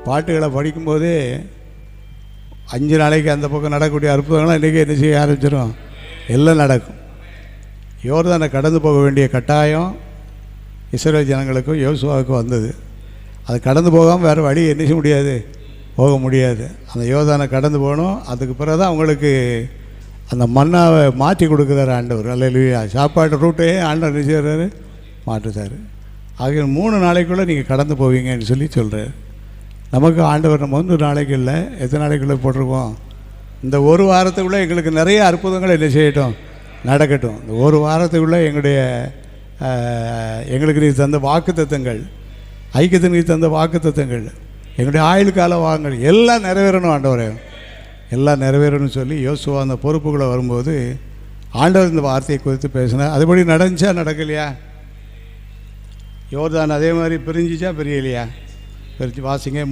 பாட்டுகளை படிக்கும்போதே 5 நாளைக்கு அந்த பக்கம் நடக்கக்கூடிய அற்புதங்கள்லாம் இன்றைக்கி என்ன செய்ய ஆரம்பிச்சிடும், எல்லாம் நடக்கும். யோர்தானை கடந்து போக வேண்டிய கட்டாயம் இஸ்ரவேல் ஜனங்களுக்கும் யோசுவாவுக்கும் வந்தது. அது கடந்து போகாமல் வேறு வழி என்ன செய்ய முடியாது, போக முடியாது. அந்த யோர்தானை கடந்து போகணும். அதுக்கு பிறகு தான் அவங்களுக்கு அந்த மண்ணாவை மாற்றி கொடுக்குறாரு ஆண்டவர். அல்லேலூயா. சாப்பாட்டு ரூட்டையே ஆண்டவர் என்ன செய்கிறாரு, மாற்றுறாரு. ஆகிய 3 நாளைக்குள்ளே நீங்கள் கடந்து போவீங்கன்னு சொல்லி சொல்கிறார். நமக்கு ஆண்டவர் நம்ம 3 நாளைக்கு இல்லை, எத்தனை நாளைக்குள்ளே போட்டிருக்கோம், இந்த ஒரு வாரத்துக்குள்ளே எங்களுக்கு நிறைய அற்புதங்கள் என்ன செய்யட்டும், நடக்கட்டும். இந்த ஒரு வாரத்துக்குள்ளே எங்களுக்கு நீ தந்த வாக்குத்தத்தங்கள், ஐக்கியத்தின் நீ தந்த வாக்குத்தத்தங்கள், எங்களுடைய ஆயுள் கால வாங்கல் எல்லாம் நிறைவேறணும் ஆண்டவரே, எல்லாம் நிறைவேறணும்னு சொல்லி யோசுவா அந்த பொறுப்புக்குள்ளே வரும்போது ஆண்டவர் இந்த வார்த்தையை குறித்து பேசினார். அதுபடி நடந்துச்சா நடக்கலையா? யோர்தான் அதே மாதிரி பிரிஞ்சிச்சா பிரியலையா? பிரித்து வாசிங்க.